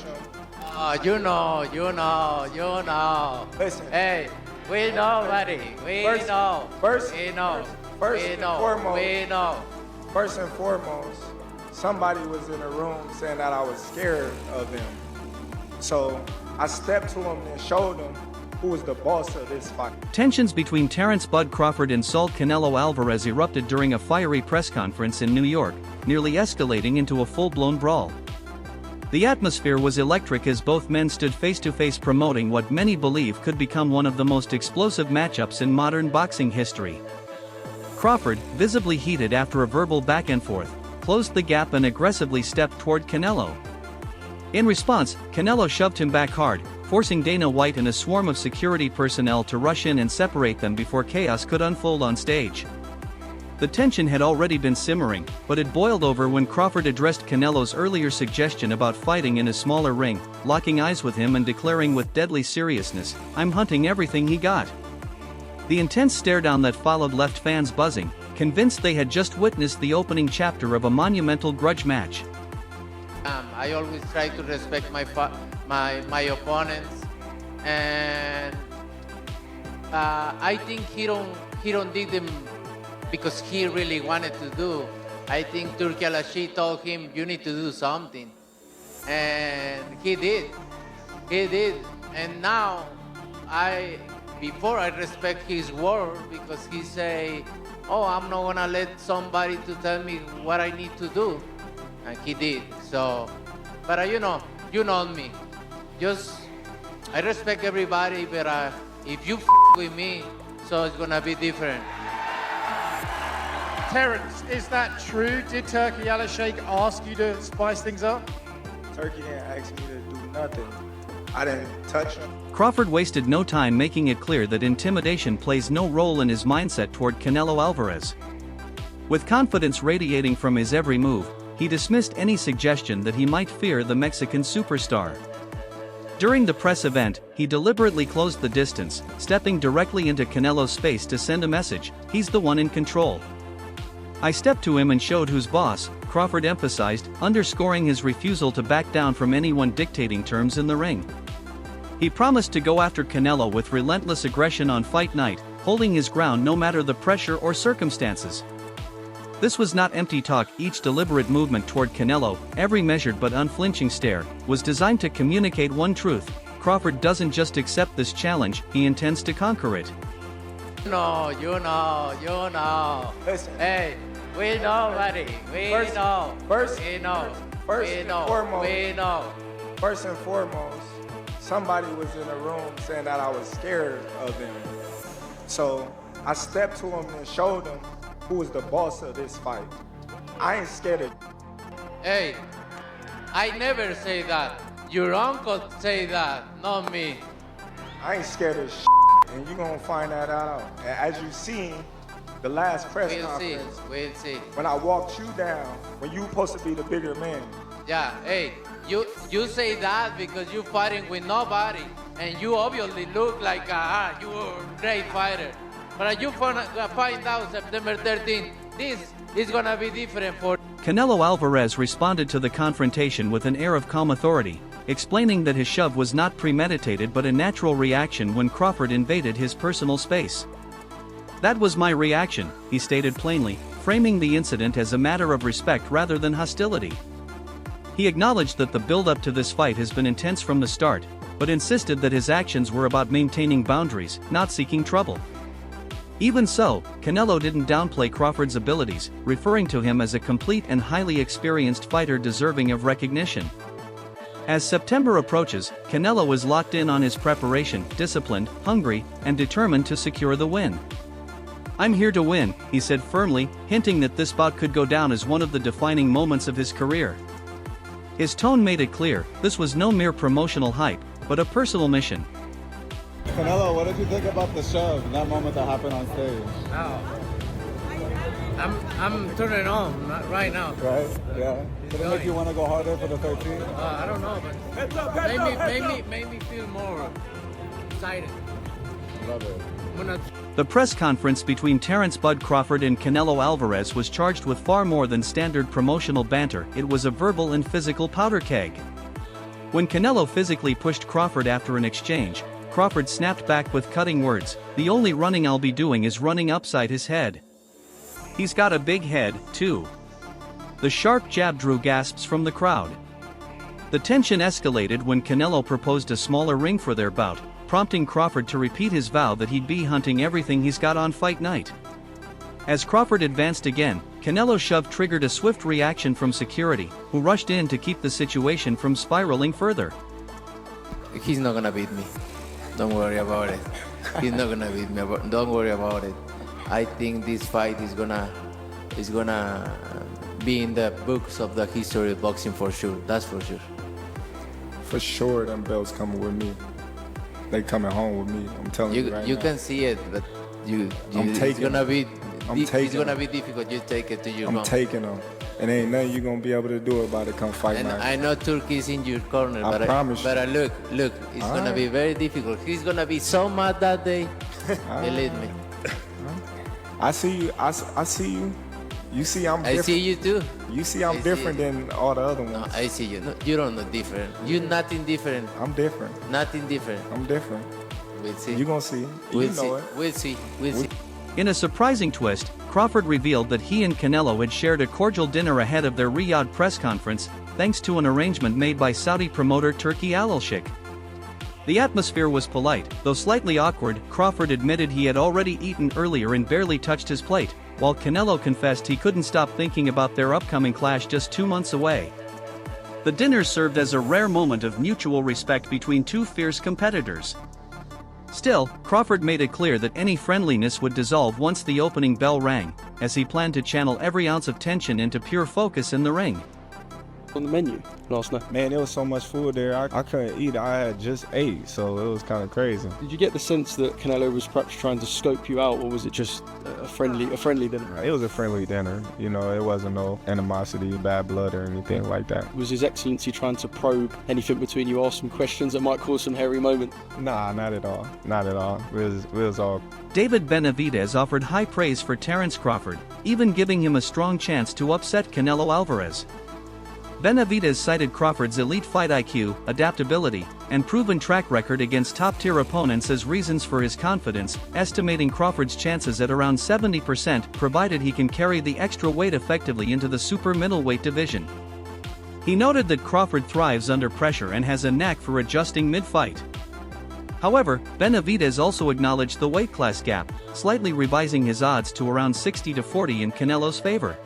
touch him. You know. Listen. Hey, we know, buddy. We know. First and foremost, somebody was in the room saying that I was scared of him. So I stepped to him and showed him who was the boss of this fight. Tensions between Terence "Bud" Crawford and Saul Canelo Alvarez erupted during a fiery press conference in New York, nearly escalating into a full-blown brawl. The atmosphere was electric as both men stood face-to-face promoting what many believe could become one of the most explosive matchups in modern boxing history. Crawford, visibly heated after a verbal back-and-forth, closed the gap and aggressively stepped toward Canelo. In response, Canelo shoved him back hard, forcing Dana White and a swarm of security personnel to rush in and separate them before chaos could unfold on stage. The tension had already been simmering, but it boiled over when Crawford addressed Canelo's earlier suggestion about fighting in a smaller ring, locking eyes with him and declaring with deadly seriousness, "I'm hunting everything he got." The intense stare-down that followed left fans buzzing, convinced they had just witnessed the opening chapter of a monumental grudge match. I always try to respect my opponents, and I think he don't did them because he really wanted to do. I think Turki Al-Ashi told him, "You need to do something," and he did. And now before I respect his word because he say, "Oh, I'm not gonna let somebody to tell me what I need to do," and he did. So, but you know me. I respect everybody, but if you with me, so it's gonna be different. Terence, is that true? Did Turki Al-Ashi ask you to spice things up? Turkey didn't ask me to do nothing. I didn't touch him. Crawford wasted no time making it clear that intimidation plays no role in his mindset toward Canelo Alvarez. With confidence radiating from his every move, he dismissed any suggestion that he might fear the Mexican superstar. During the press event, he deliberately closed the distance, stepping directly into Canelo's space to send a message, "He's the one in control." "I stepped to him and showed who's boss," Crawford emphasized, underscoring his refusal to back down from anyone dictating terms in the ring. He promised to go after Canelo with relentless aggression on fight night, holding his ground no matter the pressure or circumstances. This was not empty talk. Each deliberate movement toward Canelo, every measured but unflinching stare, was designed to communicate one truth: Crawford doesn't just accept this challenge, he intends to conquer it. You know. Listen. Hey, we know, buddy. We know. First and foremost, somebody was in the room saying that I was scared of him. So I stepped to him and showed him who was the boss of this fight. I ain't scared of. Hey, I never say that. Your uncle say that, not me. I ain't scared of and you're gonna find that out. And as you seen, the last press conference, we'll see. when I walked you down, when you supposed to be the bigger man. Yeah, hey, you say that because you fighting with nobody, and you obviously look like you're a great fighter. But you find out September 13th, this is gonna be different for. Canelo Alvarez responded to the confrontation with an air of calm authority, explaining that his shove was not premeditated but a natural reaction when Crawford invaded his personal space. "That was my reaction," he stated plainly, framing the incident as a matter of respect rather than hostility. He acknowledged that the build-up to this fight has been intense from the start, but insisted that his actions were about maintaining boundaries, not seeking trouble. Even so, Canelo didn't downplay Crawford's abilities, referring to him as a complete and highly experienced fighter deserving of recognition. As September approaches, Canelo is locked in on his preparation, disciplined, hungry, and determined to secure the win. "I'm here to win," he said firmly, hinting that this bout could go down as one of the defining moments of his career. His tone made it clear, this was no mere promotional hype, but a personal mission. Canelo, what did you think about the shove and that moment that happened on stage? I'm turning on right now. Right? Yeah. Did it make you want to go harder for the 13th? I don't know, but made me feel more excited. Love it. The press conference between Terence "Bud" Crawford and Canelo Alvarez was charged with far more than standard promotional banter. It was a verbal and physical powder keg. When Canelo physically pushed Crawford after an exchange, Crawford snapped back with cutting words, "The only running I'll be doing is running upside his head. He's got a big head, too." The sharp jab drew gasps from the crowd. The tension escalated when Canelo proposed a smaller ring for their bout, prompting Crawford to repeat his vow that he'd be hunting everything he's got on fight night. As Crawford advanced again, Canelo's shove triggered a swift reaction from security, who rushed in to keep the situation from spiraling further. He's not gonna beat me. Don't worry about it. He's not gonna beat me. Don't worry about it. I think this fight is gonna be in the books of the history of boxing for sure. That's for sure. For sure, them belts coming with me. They coming home with me. I'm telling you right now. You can see it, but it's gonna be difficult. You take it to your home. I'm taking them. And ain't nothing you gonna be able to do about it come fight And night. I know Turkey's in your corner, I promise you. but look, it's gonna be very difficult. He's gonna be so mad that day. Believe me. I see you. I see you. You see I'm different. I see you too. You see I'm different than all the other ones. No, I see you. No, you don't know different. You're nothing different. I'm different. Nothing different. I'm different. We'll see. You gonna see. We'll You know it. We'll see. We'll see. In a surprising twist, Crawford revealed that he and Canelo had shared a cordial dinner ahead of their Riyadh press conference, thanks to an arrangement made by Saudi promoter Turki Al-Sheikh. The atmosphere was polite, though slightly awkward. Crawford admitted he had already eaten earlier and barely touched his plate, while Canelo confessed he couldn't stop thinking about their upcoming clash just 2 months away. The dinner served as a rare moment of mutual respect between two fierce competitors. Still, Crawford made it clear that any friendliness would dissolve once the opening bell rang, as he planned to channel every ounce of tension into pure focus in the ring. On the menu last night. Man, there was so much food there, I couldn't eat. I had just ate, so it was kind of crazy. Did you get the sense that Canelo was perhaps trying to scope you out, or was it just a friendly dinner? It was a friendly dinner. You know, it wasn't no animosity, bad blood, or anything like that. Was His Excellency trying to probe anything between you, ask some questions that might cause some hairy moment? Nah, not at all. Not at all. It was all. David Benavidez offered high praise for Terence Crawford, even giving him a strong chance to upset Canelo Alvarez. Benavidez cited Crawford's elite fight IQ, adaptability, and proven track record against top-tier opponents as reasons for his confidence, estimating Crawford's chances at around 70% provided he can carry the extra weight effectively into the super middleweight division. He noted that Crawford thrives under pressure and has a knack for adjusting mid-fight. However, Benavidez also acknowledged the weight class gap, slightly revising his odds to around 60-40 in Canelo's favor.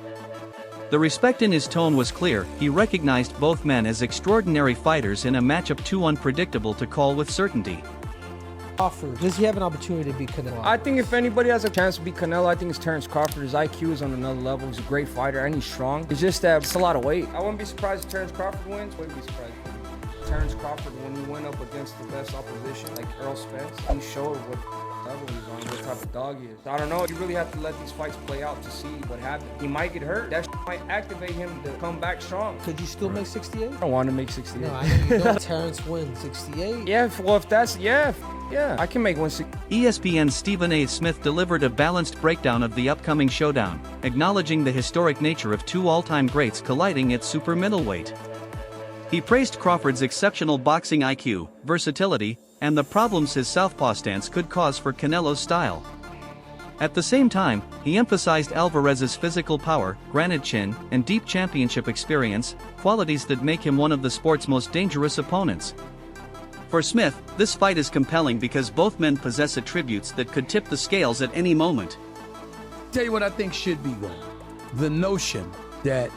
The respect in his tone was clear. He recognized both men as extraordinary fighters in a matchup too unpredictable to call with certainty. Crawford, does he have an opportunity to beat Canelo? I think if anybody has a chance to beat Canelo, I think it's Terence Crawford. His IQ is on another level. He's a great fighter and he's strong. It's just that it's a lot of weight. I wouldn't be surprised if Terence Crawford wins. Wouldn't be surprised. Terence Crawford, when he went up against the best opposition, like Earl Spence, he showed what level he's on, what type of dog he is. I don't know. You really have to let these fights play out to see what happens. He might get hurt. That might activate him to come back strong. Could you still make 68? I don't want to make 68. No, I know you don't. Terence wins 68. Yeah, well, if that's, yeah, I can make 160. ESPN's Stephen A. Smith delivered a balanced breakdown of the upcoming showdown, acknowledging the historic nature of two all-time greats colliding at super middleweight. He praised Crawford's exceptional boxing IQ, versatility, and the problems his southpaw stance could cause for Canelo's style. At the same time, he emphasized Alvarez's physical power, granite chin, and deep championship experience, qualities that make him one of the sport's most dangerous opponents. For Smith, this fight is compelling because both men possess attributes that could tip the scales at any moment. Tell you what I think should be wrong. The notion that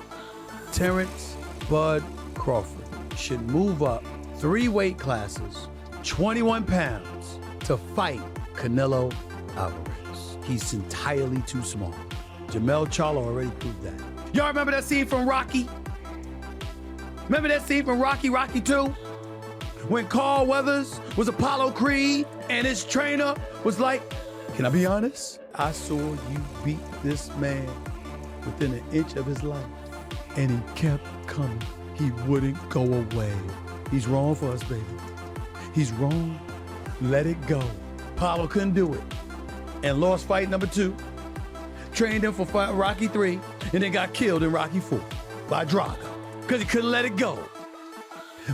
Terence Bud Crawford should move up 3 weight classes, 21 pounds, to fight Canelo Alvarez. He's entirely too small. Jamel Charlo already proved that. Y'all remember that scene from Rocky? Remember that scene from Rocky 2? When Carl Weathers was Apollo Creed and his trainer was like, can I be honest? I saw you beat this man within an inch of his life. And he kept coming. He wouldn't go away. He's wrong for us, baby. He's wrong. Let it go. Apollo couldn't do it. And lost fight number 2. Trained him for fight Rocky 3, and then got killed in Rocky 4 by Drago because he couldn't let it go.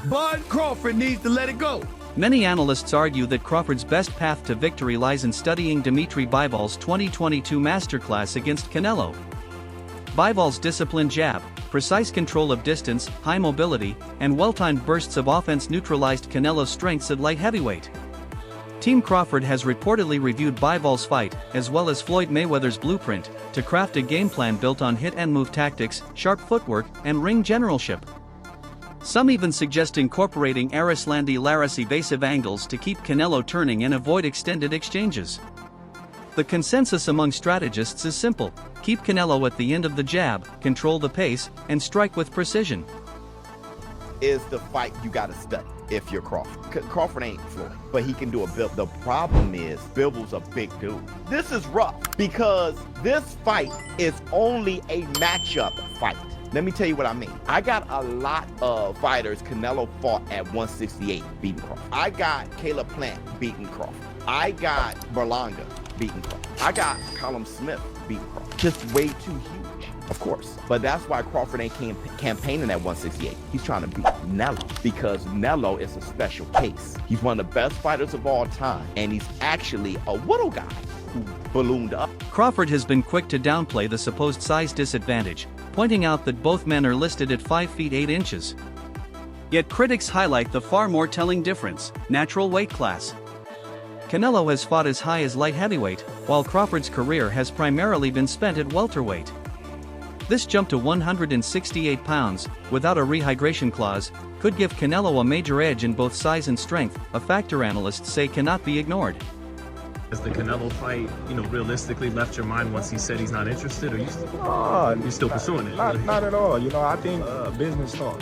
Bud Crawford needs to let it go. Many analysts argue that Crawford's best path to victory lies in studying Dimitri Bivol's 2022 masterclass against Canelo. Bivol's disciplined jab, precise control of distance, high mobility, and well-timed bursts of offense neutralized Canelo's strengths at light heavyweight. Team Crawford has reportedly reviewed Bivol's fight, as well as Floyd Mayweather's blueprint, to craft a game plan built on hit-and-move tactics, sharp footwork, and ring generalship. Some even suggest incorporating Arislandi-Laris evasive angles to keep Canelo turning and avoid extended exchanges. The consensus among strategists is simple: keep Canelo at the end of the jab, control the pace, and strike with precision. Is the fight you gotta study if you're Crawford. Crawford ain't Floyd, but he can do a Bill. The problem is, Bible's a big dude. This is rough because this fight is only a matchup fight. Let me tell you what I mean. I got a lot of fighters Canelo fought at 168 beating Crawford. I got Caleb Plant beating Crawford. I got Berlanga beating Crawford. I got Callum Smith beating Crawford. Just way too huge, of course. But that's why Crawford ain't campaigning at 168. He's trying to beat Canelo because Canelo is a special case. He's one of the best fighters of all time, and he's actually a little guy who ballooned up. Crawford has been quick to downplay the supposed size disadvantage, pointing out that both men are listed at 5 feet 8 inches. Yet critics highlight the far more telling difference: natural weight class. Canelo has fought as high as light heavyweight, while Crawford's career has primarily been spent at welterweight. This jump to 168 pounds, without a rehydration clause, could give Canelo a major edge in both size and strength, a factor analysts say cannot be ignored. Has the Canelo fight, realistically left your mind once he said he's not interested, or you're still pursuing it? Not at all. I think business talk.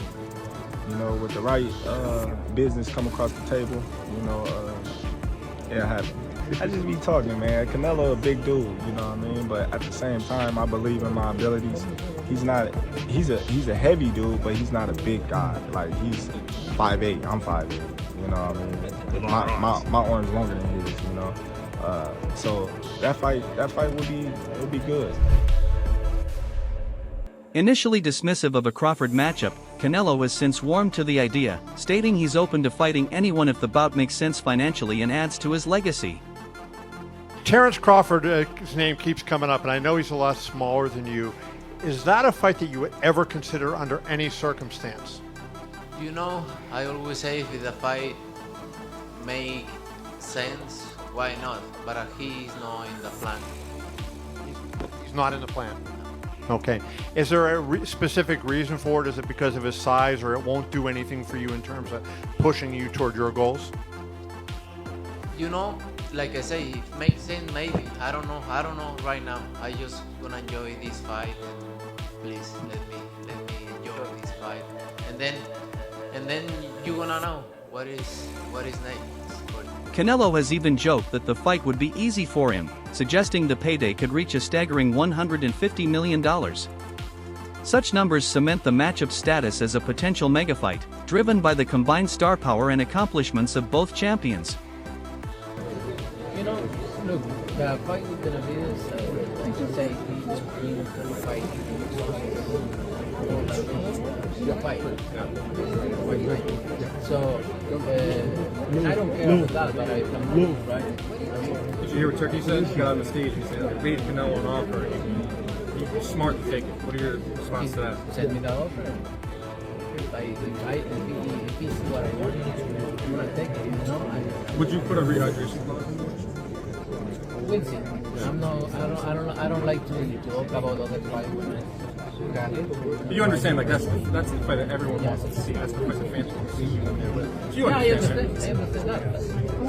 With the right business come across the table, it'll happen. I just be talking, man. Canelo a big dude, you know what I mean? But at the same time, I believe in my abilities. He's a heavy dude, but he's not a big guy. Like, he's 5'8", I'm 5'8", you know what I mean? My arm's longer than his, so that fight would be good. Initially dismissive of a Crawford matchup, Canelo has since warmed to the idea, stating he's open to fighting anyone if the bout makes sense financially and adds to his legacy. Terence Crawford, his name keeps coming up, and I know he's a lot smaller than you. Is that a fight that you would ever consider under any circumstance? I always say if the fight make sense, why not? But he's not in the plan. He's not in the plan. Okay. Is there a specific reason for it? Is it because of his size, or it won't do anything for you in terms of pushing you toward your goals? Like I say, it makes sense maybe. I don't know right now. I just gonna enjoy this fight. Please let me enjoy this fight. And then you gonna know what is next. Canelo has even joked that the fight would be easy for him, suggesting the payday could reach a staggering $150 million. Such numbers cement the matchup status as a potential megafight, driven by the combined star power and accomplishments of both champions. Look, the fight is gonna be this, like you say, he was gonna fight. The fight. So, I don't care about that, but I'm moved, right? Did you hear what Turkey said? He got on the stage, he said, read Canelo an offer. He's smart to take it. What are your response to that? Send me the offer. If he's what I want, I'm gonna take it, Would you put a rehydration clause? We'll see. I don't like to talk about other fights. You understand, like that's the fight that everyone wants to see. That's the fight that fans want to see. You I understand understand that.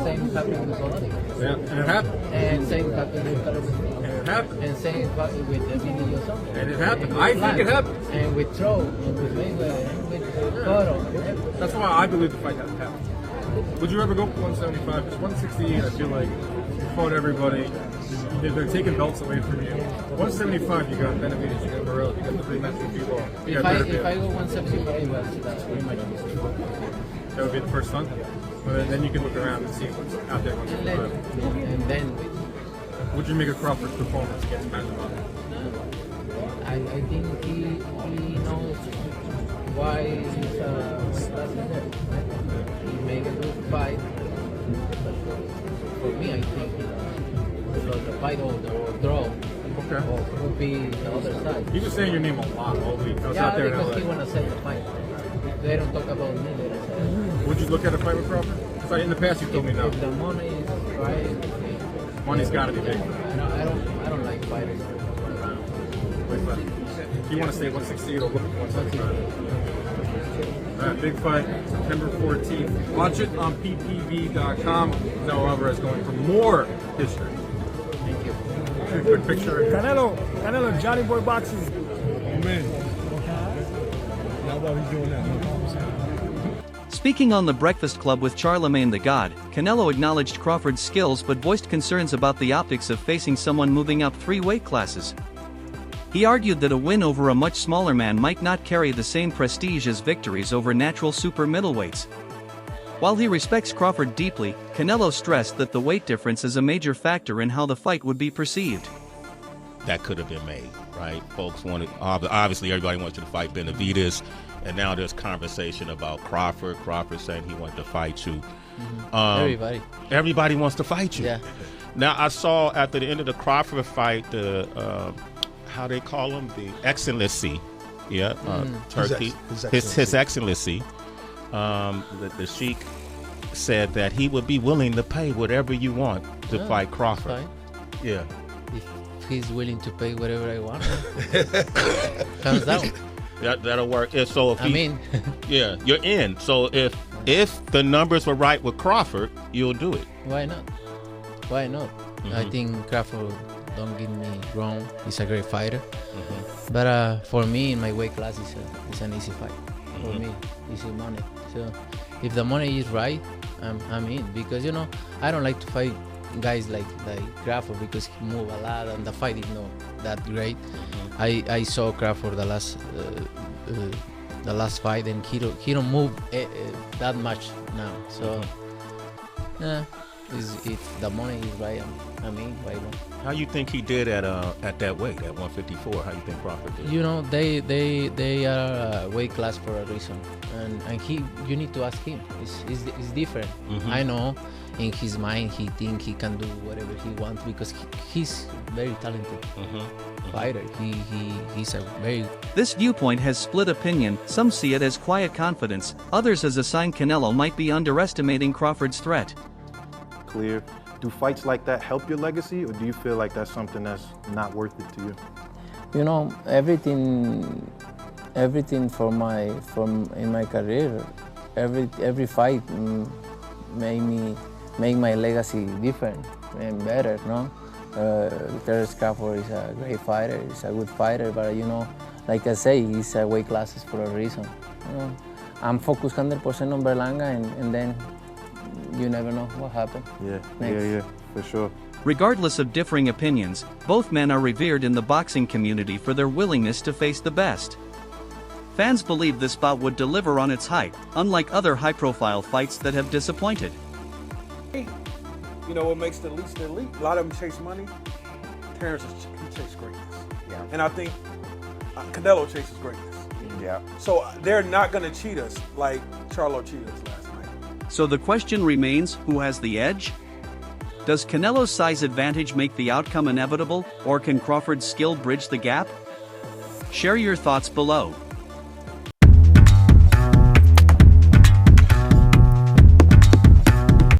Same happened with Oladipo. Yeah, and it happened. And same happened with Carlos. And it happened. And same happened with Emilio Sommer. And it happened. I think it happened. And with Troll, and with Mayweather, and with Cotto. That's why I believe the fight hasn't happened. Would you ever go for 175? Because 168, I feel like you fought everybody. They're taking belts away from you. 175, you got Benavidez, you got Morrell, you got the rematch with Bivol. If I go 175, that's pretty much it. That would be the first one. But then you can look around and see what's out there. And then would you make a Crawford performance against Manchester? I think he knows why is that's there. He made a good fight. For me, I think the fight or draw would be the other side. He was saying your name a lot all week. I was out there because he want to sell the fight. They don't talk about me. They don't say. Would you look at a fight with Crawford? Because in the past you told me no. If the money is right, Money's got to be big. I don't like fighters. You want to stay 168 or 165? All right, big fight, September 14th. Watch it on ppv.com. Canelo Alvarez going for more history. Thank you. Quick picture. Canelo, Johnny Boy Boxing. Amen. Now what he's doing now. Speaking on The Breakfast Club with Charlemagne the God, Canelo acknowledged Crawford's skills but voiced concerns about the optics of facing someone moving up 3 weight classes. He argued that a win over a much smaller man might not carry the same prestige as victories over natural super middleweights. While he respects Crawford deeply, Canelo stressed that the weight difference is a major factor in how the fight would be perceived. That could have been made, right? Folks wanted, obviously everybody wants to fight Benavidez, and now there's conversation about Crawford. Crawford saying he wanted to fight you. Everybody wants to fight you. Yeah. Now I saw at the end of the Crawford fight, the how they call him, the Excellency, Turkey, his Excellency, the Sheik said that he would be willing to pay whatever you want to fight Crawford. Fine. Yeah. If he's willing to pay whatever I want, comes down. That'll work. And so if yeah, you're in. So if the numbers were right with Crawford, you'll do it. Why not? Why not? I think Crawford, don't get me wrong, he's a great fighter. But for me, in my weight class, it's an easy fight. For me, easy money. So if the money is right, I'm in. Because, I don't like to fight guys like Crawford because he move a lot and the fight is not that great. I saw Crawford the last fight and he don't move that much now. So if the money is right, I'm in. Why not? How you think he did at that weight, at 154? How you think Crawford did? They are a weight class for a reason, and you need to ask him. It's different. I know in his mind he think he can do whatever he wants because he's very talented fighter. He's a very. This viewpoint has split opinion. Some see it as quiet confidence, others as a sign Canelo might be underestimating Crawford's threat. Clear. Do fights like that help your legacy, or do you feel like that's something that's not worth it to you? Everything in my career, every fight make my legacy different and better, no? Terence Crawford is a great fighter, he's a good fighter, but like I say, he's a weight classes for a reason. I'm focused 100% on Berlanga, and then you never know what happened. Yeah, for sure. Regardless of differing opinions, both men are revered in the boxing community for their willingness to face the best. Fans believe this bout would deliver on its hype, unlike other high-profile fights that have disappointed. What makes the elite the elite? A lot of them chase money. Terence, he chases greatness. Yeah. And I think Canelo chases greatness. Yeah. So they're not going to cheat us like Charlo cheated us last night. So the question remains, who has the edge? Does Canelo's size advantage make the outcome inevitable, or can Crawford's skill bridge the gap? Share your thoughts below.